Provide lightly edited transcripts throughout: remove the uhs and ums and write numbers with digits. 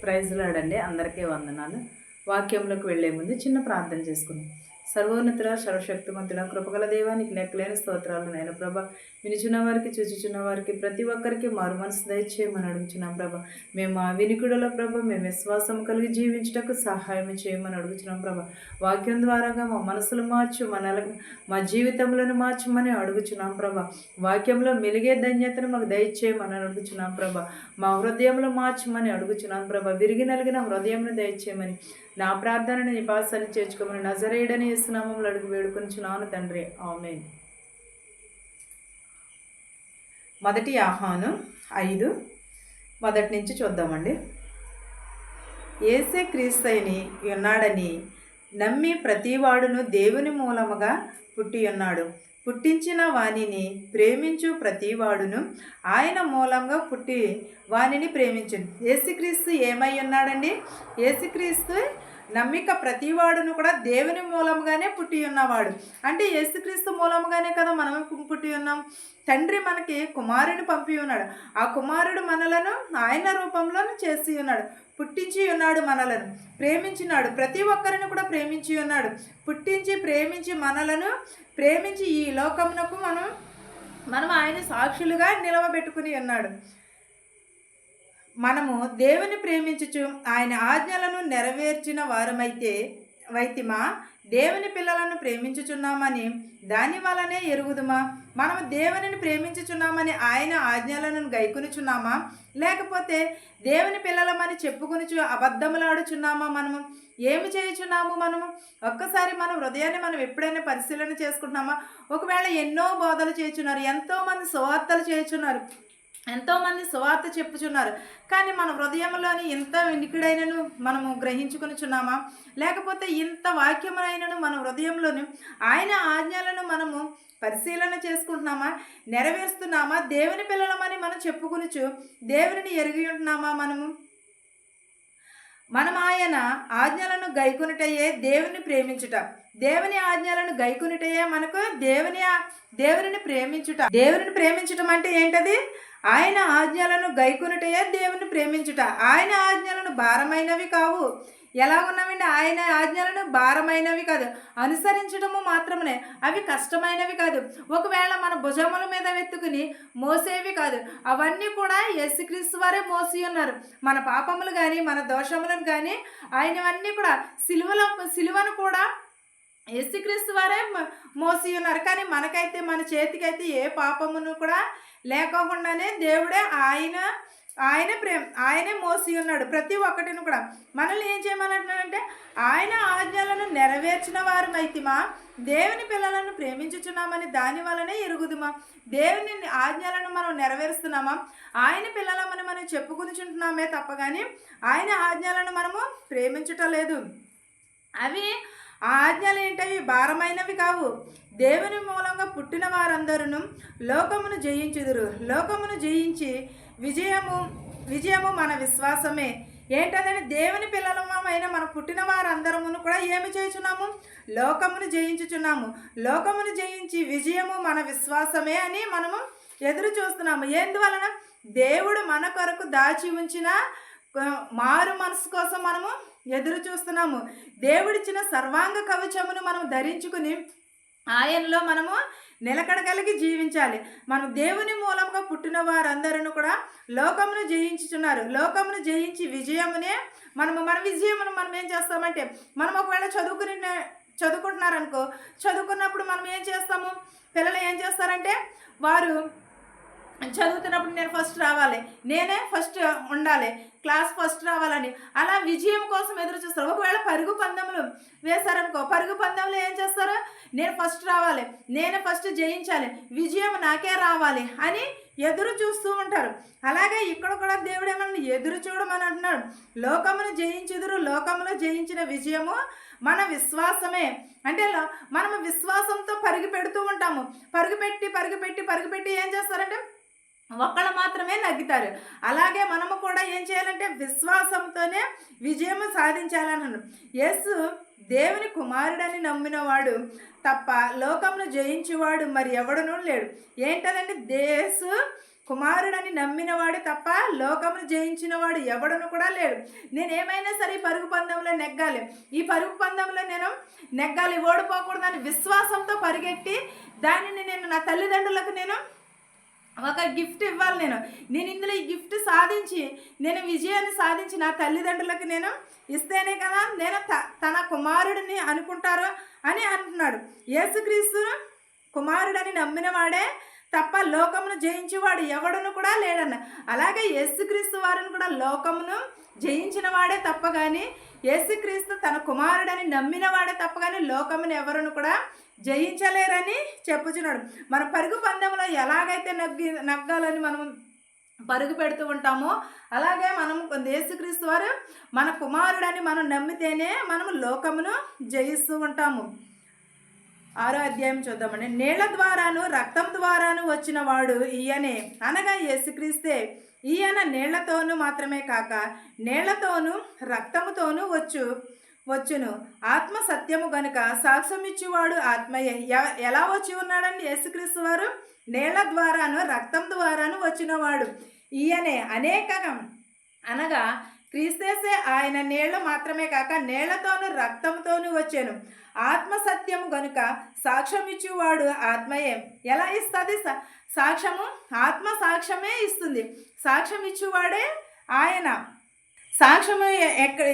Praise లాడండి. అందరికీ వందనాలు. వాక్యంలోకి వెళ్లే ముందు చిన్న ప్రార్థన చేసుకుందాం. సర్వోన్నతుడ, సర్వశక్తిమంతుడ, కృపగల దేవానికి లెక్కలేని స్తోత్రాలు నాయన ప్రభ. వినుచున్న వారికి, చూచుచున్న వారికి, ప్రతి ఒక్కరికి మారు మనసు దయచేయమని అడుగుచున్నాం ప్రభ. మేము ఆ వినికుడలో ప్రభ, మేము విశ్వాసం కలిగి జీవించుటకు సహాయం చేయమని అడుగుచున్నాం ప్రభ. వాక్యం ద్వారాగా మా మనసులు మార్చు, మా జీవితంలో మార్చమని అడుగుచున్నాం ప్రభ. వాక్యంలో మెలిగే ధన్యతను మాకు దయచేయమని అడుగుచున్నాం ప్రభ. మా హృదయంలో మార్చమని అడుగుచున్నాం ప్రభ. విరిగి నలిగిన హృదయంను దయచేయమని, నా ప్రార్థనని నిపాసాలు చేర్చుకోమని నజరేయుడని యేసునామములో అడుగు వేడుకొనుచున్నాను తండ్రి, ఆమేన్. మొదటి యోహాను 5 మొదటి నుంచి చూద్దామండి. యేసే క్రీస్తయిని ఉన్నాడని నమ్మి ప్రతివాడును దేవుని మూలముగా పుట్టి ఉన్నాడు. పుట్టించిన వానిని ప్రేమించు ప్రతివాడును ఆయన మూలంగా పుట్టి వానిని ప్రేమించును. యేసుక్రీస్తు ఏమై ఉన్నాడండి? యేసుక్రీస్తు నమ్మిక ప్రతివాడును కూడా దేవుని మూలంగానే పుట్టి ఉన్నవాడు. అంటే యేసుక్రీస్తు మూలంగానే కదా మనం పుట్టి ఉన్నాం. తండ్రి మనకి కుమారుని పంపి ఉన్నాడు. ఆ కుమారుడు మనలను ఆయన రూపంలోనే చేసి ఉన్నాడు. పుట్టించి ఉన్నాడు, మనలను ప్రేమించినాడు. ప్రతి ఒక్కరిని కూడా ప్రేమించి ఉన్నాడు. పుట్టించి ప్రేమించి మనలను ప్రేమించి ఈ లోకమునకు మనం ఆయన సాక్షులుగా నిలవబెట్టుకుని ఉన్నాడు. మనము దేవుని ప్రేమించుచు ఆయన ఆజ్ఞలను నెరవేర్చిన వైతిమా దేవుని పిల్లలను ప్రేమించుచున్నామని దాని వలనే ఎరుగుదుమా? మనము దేవునిని ప్రేమించుచున్నామని ఆయన ఆజ్ఞలను గైకొనుచున్నామా? లేకపోతే దేవుని పిల్లలమని చెప్పుకొనుచు అబద్ధములాడుచున్నామా? మనము ఏమి చేయుచున్నాము? ఒక్కసారి మన హృదయాన్ని మనం ఎప్పుడైనా పరిశీలన చేసుకుంటున్నామా? ఒకవేళ ఎన్నో బోధలు చేయుచున్నారు, ఎంతోమంది సువార్తలు చేయుచున్నారు, ఎంతోమంది సువార్త చెప్పుచున్నారు, కానీ మన హృదయంలోని ఇంత వినికిడైనను మనము గ్రహించుకొనిచున్నామా? లేకపోతే ఇంత వాక్యమునైనను మన హృదయంలోని ఆయన ఆజ్ఞలను మనము పరిశీలన చేసుకుంటున్నామా? నెరవేరుస్తున్నామా? దేవుని పిల్లలమని మనం చెప్పుకొనుచు దేవుని ఎరిగి ఉంటున్నామా? మనం ఆయన ఆజ్ఞలను గైకొనుటయే దేవుని ప్రేమించుట. దేవుని ఆజ్ఞలను గైకొనుటయే మనకు దేవుని ప్రేమించుట. దేవుని ప్రేమించటం అంటే ఏంటది? ఆయన ఆజ్ఞలను గైకొనుటయే దేవుని ప్రేమించుట. ఆయన ఆజ్ఞలను భారమైనవి కావు. ఎలా ఉన్నవండి? ఆయన ఆజ్ఞలను భారమైనవి కాదు, అనుసరించడము మాత్రమే. అవి కష్టమైనవి కాదు, ఒకవేళ మన భుజముల మీద వెత్తుకుని మోసేవి కాదు. అవన్నీ కూడా యేసుక్రీస్తు వారే మోసి ఉన్నారు. మన పాపములు కానీ మన దోషములను కానీ ఆయనవన్నీ కూడా సిలువను కూడా యేసుక్రీస్తు వారే మోసి ఉన్నారు. కానీ మనకైతే మన చేతికైతే ఏ పాపమును కూడా లేకోకుండానే దేవుడే ఆయనే మోసి ఉన్నాడు. ప్రతి ఒక్కటిని కూడా మనల్ని ఏం చేయమనంటున్నాడంటే, ఆయన ఆజ్ఞలను నెరవేర్చిన వారమైతిమా దేవుని పిల్లలను ప్రేమించుచున్నామని దాని వలనే ఎరుగుదుమా? దేవుని ఆజ్ఞలను మనం నెరవేరుస్తున్నామా? ఆయన పిల్లలమని మనం చెప్పుకుంటున్నామే తప్ప కానీ ఆయన ఆజ్ఞలను మనము ప్రేమించటలేదు. అవి ఆ ఆజ్ఞలు ఏంటవి? భారమైనవి కావు. దేవుని మూలంగా పుట్టిన వారందరూ లోకమును జయించుదురు. లోకమును జయించి విజయము మన విశ్వాసమే. ఏంటంటే దేవుని పిల్లలమైన మనం పుట్టిన వారందరమును కూడా ఏమి చేయుచున్నాము? లోకమును జయించుచున్నాము. లోకమును జయించి విజయము మన విశ్వాసమే అని మనము ఎదురు చూస్తున్నాము. ఎందువలన? దేవుడు మన కొరకు దాచి ఉంచిన మారు మనసు కోసం మనము ఎదురు చూస్తున్నాము. దేవుడిచ్చిన సర్వాంగ కవచమును మనం ధరించుకుని ఆయనలో మనము నిలకడగలిగి జీవించాలి. మనం దేవుని మూలంగా పుట్టిన వారందరూ కూడా లోకమును జయించుచున్నారు. లోకమును జయించి విజయమునే మన విజయమును మనం ఏం చేస్తామంటే, మనం ఒకవేళ చదువుకుంటున్నారనుకో, చదువుకున్నప్పుడు మనం ఏం చేస్తాము? పిల్లలు ఏం చేస్తారంటే, వారు చదువుతున్నప్పుడు నేను ఫస్ట్ రావాలి, నేనే ఫస్ట్ ఉండాలి, క్లాస్ ఫస్ట్ రావాలని అలా విజయం కోసం ఎదురు చూస్తారు. ఒకవేళ పరుగు పందెములు వేశారనుకో, పరుగు పందెంలో ఏం చేస్తారు? నేను ఫస్ట్ రావాలి, నేనే ఫస్ట్ జయించాలి, విజయం నాకే రావాలి అని ఎదురు చూస్తూ ఉంటారు. అలాగే ఇక్కడ కూడా దేవుడు ఏమన్నా ఎదురు చూడమని అంటున్నాడు. లోకమును జయించుదురు, లోకములో జయించిన విజయము మన విశ్వాసమే. అంటే మనము విశ్వాసంతో పరుగు పెడుతూ ఉంటాము. పరుగుపెట్టి ఏం చేస్తారంటే ఒక్కళ్ళు మాత్రమే నగ్గుతారు. అలాగే మనము కూడా ఏం చేయాలంటే విశ్వాసంతోనే విజయము సాధించాలన్నాడు. యేసు దేవుని కుమారుడని నమ్మినవాడు తప్ప లోకమును జయించేవాడు మరి ఎవడనూ లేడు. ఏంటనంటే కుమారుడని నమ్మినవాడు తప్ప లోకమును జయించినవాడు ఎవడను కూడా లేడు. నేనేమైనా సరే ఈ పరుగు పందెంలో నెగ్గాలి, ఈ పరుగు పందెంలో నేను నెగ్గాలి, ఓడిపోకూడదని విశ్వాసంతో పరిగెట్టి దానిని నేను నా తల్లిదండ్రులకు నేను ఒక గిఫ్ట్ ఇవ్వాలి. నేను ఇందులో ఈ గిఫ్ట్ సాధించి నేను విజయాన్ని సాధించి నా తల్లిదండ్రులకు నేను ఇస్తేనే కదా నేను తన కుమారుడిని అనుకుంటారు అని అంటున్నాడు. యేసుక్రీస్తు కుమారుడని నమ్మిన వాడే తప్ప లోకమును జయించేవాడు ఎవడును కూడా లేడన్న. అలాగే యేసుక్రీస్తు వారిని కూడా లోకమును జయించిన వాడే తప్ప కానీ, యేసుక్రీస్తు తన కుమారుడని నమ్మిన వాడే తప్ప కానీ లోకమును ఎవరును కూడా జయించలేరని చెప్పుచున్నాడు. మన పరుగు పందెంలో ఎలాగైతే నగ్గాలని మనం పరుగు పెడుతూ ఉంటామో అలాగే మనం యేసుక్రీస్తు వారు మన కుమారుడని మనం నమ్మితేనే మనం లోకమును జయిస్తూ ఉంటాము. 6వ అధ్యాయం చూద్దామండి. నీళ్ల ద్వారాను రక్తం ద్వారాను వచ్చిన వాడు ఈయనే, అనగా యేసుక్రీస్తే. ఈయన నీళ్లతోనూ మాత్రమే కాక నీళ్లతోనూ రక్తముతోనూ వచ్చును. ఆత్మ సత్యము గనుక సాక్ష్యం ఇచ్చేవాడు ఆత్మయే. ఎలా వచ్చి ఉన్నాడండి యేసుక్రీస్తు వారు? నీళ్ల ద్వారాను రక్తం ద్వారాను వచ్చినవాడు ఈయనే. అనగా క్రీస్తేసే ఆయన నీళ్లు మాత్రమే కాక నీళ్లతోనూ రక్తంతోనూ వచ్చాను. ఆత్మ సత్యము గనుక సాక్ష్యం ఇచ్చేవాడు ఆత్మయే. ఎలా ఇస్తుంది సాక్ష్యము? ఆత్మ సాక్ష్యమే ఇస్తుంది. సాక్ష్యం ఇచ్చేవాడే ఆయన. సాక్ష్యము ఎక్కడ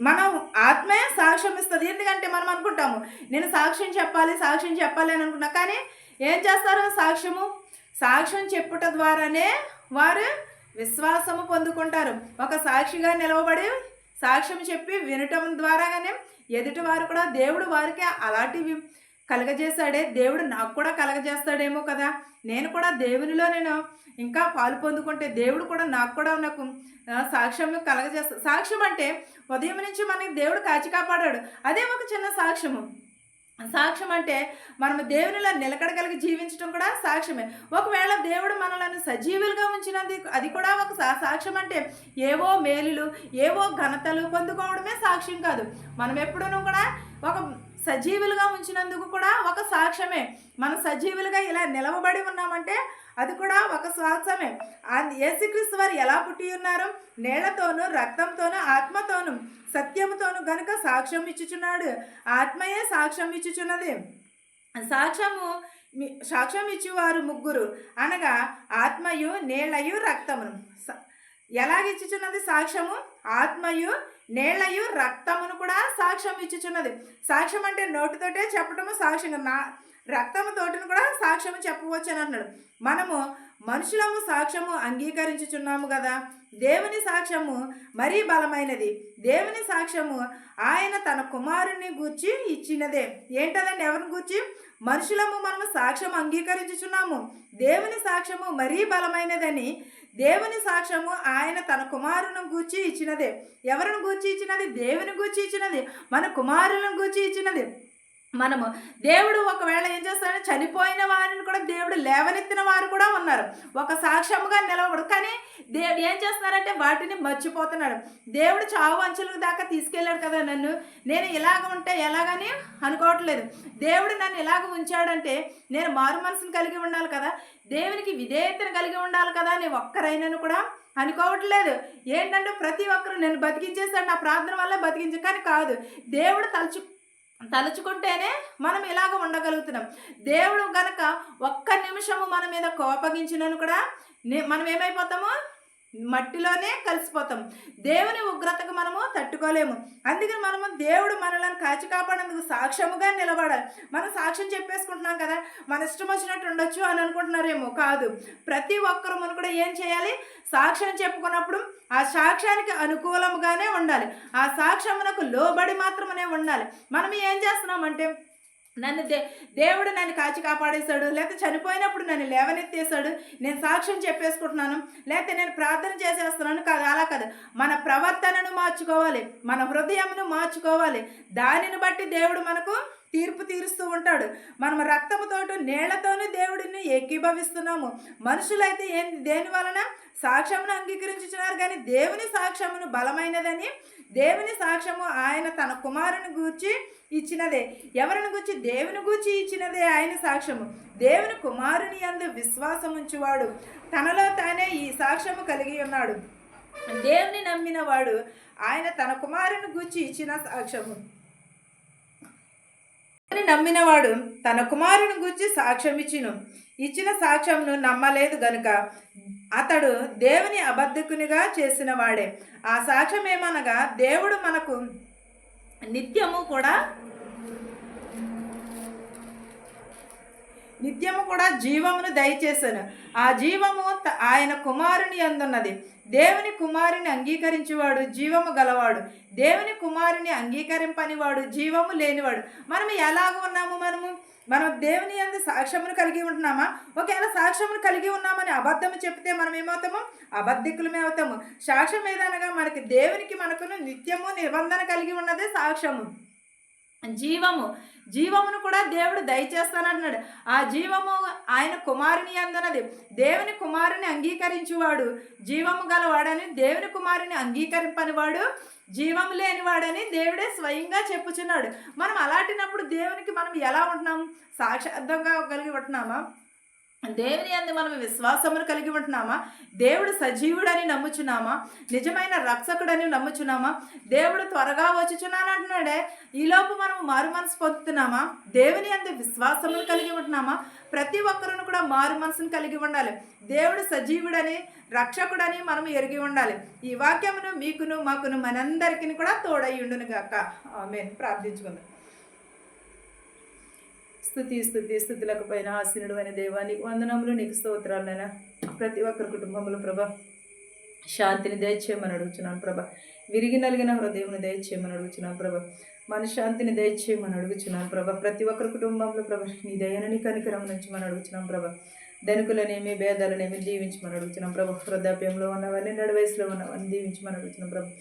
మనం ఆత్మే సాక్ష్యం ఇస్తుంది. ఎందుకంటే మనం అనుకుంటాము నేను సాక్ష్యం చెప్పాలి అని అనుకున్నా, కానీ ఏం చేస్తారు? సాక్ష్యం చెప్పుట ద్వారానే వారు విశ్వాసము పొందుకుంటారు. ఒక సాక్షిగా నిలవబడి సాక్ష్యం చెప్పి వినటం ద్వారాగానే ఎదుటి వారు కూడా దేవుడు వారికి అలాంటివి కలగజేశాడే, దేవుడు నాకు కూడా కలగజేస్తాడేమో కదా, నేను కూడా దేవునిలో నేను ఇంకా పాలు పొందుకుంటే దేవుడు కూడా నాకు సాక్ష్యం కలగజేస్తాడు. సాక్ష్యం అంటే ఉదయం నుంచి మనకి దేవుడు కాచి కాపాడాడు, అదే ఒక చిన్న సాక్ష్యము. సాక్ష్యం అంటే మనము దేవునిలో నిలకడగలిగి జీవించడం కూడా సాక్ష్యమే. ఒకవేళ దేవుడు మనలను సజీవులుగా ఉంచినది అది కూడా ఒక సాక్ష్యం. అంటే ఏవో మేలులు ఏవో ఘనతలు పొందుకోవడమే సాక్ష్యం కాదు. మనం ఎప్పుడూ కూడా ఒక సజీవులుగా ఉంచినందుకు కూడా ఒక సాక్ష్యమే. మనం సజీవులుగా ఇలా నిలవబడి ఉన్నామంటే అది కూడా ఒక సాక్ష్యమే. యేసుక్రీస్తు వారు ఎలా పుట్టి ఉన్నారు? నీళ్లతోనూ రక్తంతోనూ ఆత్మతోనూ సత్యముతోనూ గనుక సాక్ష్యం ఇచ్చుచున్నాడు. ఆత్మయే సాక్ష్యం ఇచ్చుచున్నది. సాక్ష్యం ఇచ్చేవారు ముగ్గురు, అనగా ఆత్మయు నీళ్లయు రక్తమును. ఎలాగిచ్చుచున్నది సాక్ష్యము? ఆత్మయు నీళ్లయు రక్తమును కూడా సాక్ష్యం ఇచ్చుచున్నది. సాక్ష్యం అంటే నోటితోటే చెప్పటము సాక్ష్యంగా, రక్తముతోటిని కూడా సాక్ష్యము చెప్పవచ్చు అని అన్నాడు. మనము మనుషులము సాక్ష్యము అంగీకరించుచున్నాము కదా. దేవుని సాక్ష్యము మరీ బలమైనది. దేవుని సాక్ష్యము ఆయన తన కుమారుని గూర్చి ఇచ్చినదే. ఏంటదండి? ఎవరిని గూర్చి? మనుషులము మనము సాక్ష్యం అంగీకరించుచున్నాము. దేవుని సాక్ష్యము మరీ బలమైనదని దేవుని సాక్ష్యము ఆయన తన కుమారుని గూర్చి ఇచ్చినదే. ఎవరిని గూర్చి ఇచ్చినది? దేవుని గూర్చి ఇచ్చినది, మన కుమారులను గూర్చి ఇచ్చినది. మనము దేవుడు ఒకవేళ ఏం చేస్తాడంటే చనిపోయిన వారిని కూడా దేవుడు లేవనెత్తిన వారు కూడా ఉన్నారు ఒక సాక్ష్యముగా నిలవడు. కానీ దేవుడు ఏం చేస్తున్నారంటే వాటిని మర్చిపోతున్నాడు. దేవుడు చావు అంచుల దాకా తీసుకెళ్ళాడు కదా నన్ను, నేను ఇలాగ ఉంటే ఎలాగని అనుకోవట్లేదు. దేవుడు నన్ను ఇలాగ ఉంచాడంటే నేను మారు మనసును కలిగి ఉండాలి కదా, దేవునికి విధేయతను కలిగి ఉండాలి కదా అని ఒక్కరైనను కూడా అనుకోవట్లేదు. ఏంటంటే ప్రతి ఒక్కరు నేను బతికించేస్తాడు, నా ప్రార్థన వల్ల బతికించే. కానీ కాదు, దేవుడు తలుచుకుంటేనే మనం ఇలాగ ఉండగలుగుతున్నాం. దేవుడు గనక ఒక్క నిమిషము మన మీద కోపగించినను కూడా మనం ఏమైపోతాము? మట్టిలోనే కలిసిపోతాం. దేవుని ఉగ్రతకు మనము తట్టుకోలేము. అందుకని మనము దేవుడు మనల్ని కాచి కాపాడేందుకు సాక్ష్యముగా నిలబడాలి. మనం సాక్ష్యం చెప్పేసుకుంటున్నాం కదా, మన ఇష్టం వచ్చినట్టు ఉండొచ్చు అని అనుకుంటున్నారేమో. కాదు, ప్రతి ఒక్కరు మనం కూడా ఏం చేయాలి? సాక్ష్యం చెప్పుకున్నప్పుడు ఆ సాక్ష్యానికి అనుకూలంగానే ఉండాలి, ఆ సాక్ష్యమునకు లోబడి మాత్రమే ఉండాలి. మనం ఏం చేస్తున్నామంటే నన్ను దేవుడు నన్ను కాచి కాపాడేశాడు, లేకపోతే చనిపోయినప్పుడు నన్ను లేవనెత్తేశాడు, నేను సాక్ష్యం చెప్పేసుకుంటున్నాను, లేకపోతే నేను ప్రార్థన చేసేస్తున్నాను. కాదు, అలా కాదు. మన ప్రవర్తనను మార్చుకోవాలి, మన హృదయమును మార్చుకోవాలి. దానిని బట్టి దేవుడు మనకు తీర్పు తీరుస్తూ ఉంటాడు. మనం రక్తముతోటి నీళ్లతోనే దేవుడిని ఏకీభవిస్తున్నాము. మనుషులైతే దేని వలన సాక్ష్యమును అంగీకరించుచున్నారు, కానీ దేవుని సాక్ష్యమును బలమైనదని. దేవుని సాక్ష్యము ఆయన తన కుమారుని గూర్చి ఇచ్చినదే. ఎవరిని గూర్చి? దేవుని గూర్చి ఇచ్చినదే ఆయన సాక్ష్యము. దేవుని కుమారుని యందు విశ్వాసం ఉంచువాడు తనలో తానే ఈ సాక్ష్యము కలిగి ఉన్నాడు. దేవుని నమ్మిన వాడు ఆయన తన కుమారుని గూర్చి ఇచ్చిన సాక్ష్యము. నమ్మినవాడు తన కుమారుని గూర్చి సాక్ష్యం ఇచ్చిన సాక్ష్యంను నమ్మలేదు గనుక అతడు దేవుని అబద్ధకునిగా చేసిన వాడే. ఆ సాక్ష్యం ఏమనగా, దేవుడు మనకు నిత్యము కూడా జీవమును దయచేశాను. ఆ జీవము ఆయన కుమారుని యందున్నది. దేవుని కుమారుని అంగీకరించేవాడు జీవము గలవాడు, దేవుని కుమారుని అంగీకరింపనివాడు జీవము లేనివాడు. మనం ఎలాగ ఉన్నాము? మనం దేవుని యందు సాక్ష్యమును కలిగి ఉంటున్నామా? ఒకవేళ సాక్ష్యమును కలిగి ఉన్నామని అబద్ధము చెప్తే మనం ఏమవుతాము? అబద్ధికులమే అవుతాము. సాక్ష్యం ఏదనగా మనకి దేవునికి మనకును నిత్యము నిబంధన కలిగి ఉన్నదే సాక్ష్యము. జీవమును కూడా దేవుడు దయచేస్తానంటున్నాడు. ఆ జీవము ఆయన కుమారుని అందున్నది. దేవుని కుమారుని అంగీకరించువాడు జీవము గలవాడని, దేవుని కుమారుని అంగీకరింపనివాడు జీవము లేనివాడని దేవుడే స్వయంగా చెప్పుచున్నాడు. మనం అలాంటినప్పుడు దేవునికి మనం ఎలా ఉంటున్నాం? సాక్షాత్తంగా కలిగి ఉంటున్నామా? దేవుని యందు మనం విశ్వాసమును కలిగి ఉంటున్నామా? దేవుడు సజీవుడని నమ్ముచున్నామా? నిజమైన రక్షకుడని నమ్ముచున్నామా? దేవుడు త్వరగా వచ్చుచున్నానంటున్నాడే. ఈలోపు మనం మారు మనసు పొందుతున్నామా? దేవుని యందు విశ్వాసమును కలిగి ఉంటున్నామా? ప్రతి ఒక్కరును కూడా మారు మనసును కలిగి ఉండాలి. దేవుడు సజీవుడని రక్షకుడని మనం ఎరిగి ఉండాలి. ఈ వాక్యమును మీకును మాకును మనందరికీ కూడా తోడయ్యుండును గాక. ఆమేన్. ప్రార్థించుకుందాం. స్థుతులకు పైన ఆసీనుడు అయిన దేవానికి వందనములు, నీకు స్తోత్రాలైనా. ప్రతి ఒక్కరి కుటుంబంలో ప్రభా శాంతిని దయచేయమని అడుగుతున్నాను ప్రభా. విరిగి నలిగిన హృదయమును దయచేయమని అడుగుతున్నాను ప్రభా. మన శాంతిని దయచేయమని అడుగుతున్నాను ప్రభా. ప్రతి ఒక్కరి కుటుంబంలో ప్రభా నీ దయను, నీ కనికరం నుంచి మనం అడుగుతున్నాం ప్రభా. ధనికులనేమి భేదాలనేమి దీవించమని అడుగుతున్నాం ప్రభా. వృద్ధాప్యంలో ఉన్నవారిని, నడువయసులో ఉన్నవారిని దీవించమని అడుగుతున్నాం ప్రభా.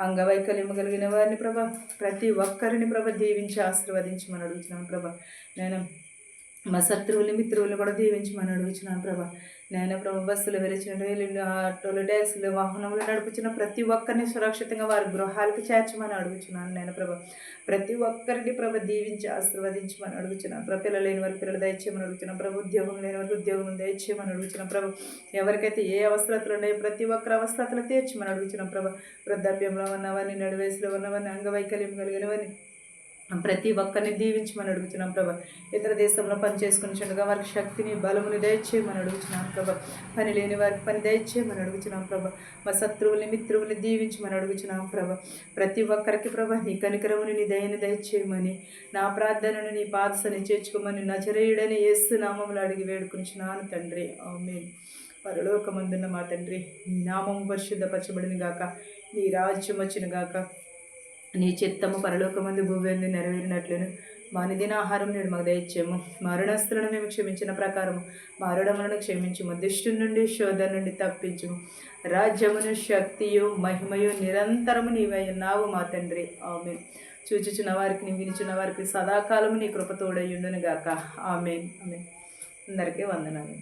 అంగవైకల్యము కలిగిన వారిని ప్రభా, ప్రతి ఒక్కరిని ప్రభా దీవించి ఆశీర్వదించమని అడుగుతున్నాను ప్రభా. నేను మా శత్రువులు మిత్రువులు కూడా దీవించమని అడుగుతున్నాను ప్రభా. నేను ప్రభా బస్సులు వెలిచిన రైలు, ఆటోలు, ట్యాక్సీలు, వాహనములు నడుపుచిన ప్రతి ఒక్కరిని సురక్షితంగా వారి గృహాలకు చేర్చమని అడుగుతున్నాను. నేను ప్రభా ప్రతి ఒక్కరిని ప్రభా దీవించి ఆశీర్వదించమని అడుగుతున్నాను ప్రభా. పిల్లలు లేని వారికి పిల్లలు దయచేయమని అడుగుతున్నాను ప్రభా. ఉద్యోగం లేని వారికి ఉద్యోగం దయచేయమని అడుగుతున్నాను ప్రభా. ఎవరికైతే ఏ అవసరతలు ఉన్నాయో ప్రతి ఒక్కరి అవసరతలు తీర్చమని అడుగుతున్నాను ప్రభా. వృద్ధాప్యంలో ఉన్నవారిని, నడువయసులో ఉన్నవారిని, అంగవైకల్యం కలిగిన వారిని ప్రతి ఒక్కరిని దీవించమని అడుగుతున్నాం ప్రభా. ఇతర దేశంలో పని చేసుకునిచుండగా వారికి శక్తిని, బలముని దయచేయమని అడుగుతున్నాం ప్రభా. పని లేని వారికి పని దయచేయమని అడుగుతున్నాం ప్రభా. మా శత్రువుల్ని మిత్రువుల్ని దీవించమని అడుగుతున్నాం ప్రభా. ప్రతి ఒక్కరికి ప్రభా నీ కనికరముని, నీ దయని దయచేయమని, నా ప్రార్థనను నీ పాదసని చేర్చుకోమని నజరేయుడని యేసు నామములో అడిగి వేడుకుంటున్నాను తండ్రి. ఆమేన్. పరలోకమందున్న మా తండ్రి, నీ నామము పరిశుద్ధపరచబడిన గాక, నీ రాజ్యం వచ్చిన గాక, నీ చిత్తము పరలోకమందు భూమి నెరవేరినట్లును మా అనుదిన ఆహారం నేడు మాకు దయచేయము. మా రుణస్తులను మేము క్షమించిన ప్రకారము మా రుణములను క్షమించుము. దుష్టు నుండి, శోధన నుండి తప్పించుము. రాజ్యమును, శక్తియు, మహిమయు నిరంతరము నీవై ఉన్నావు మా తండ్రి. ఆమేన్. చూచుచున్న వారికి, వినిచున్న వారికి సదాకాలము నీ కృప తోడయ్యుండును గాక. ఆమేన్. ఆమేన్. అందరికీ వందనాలు.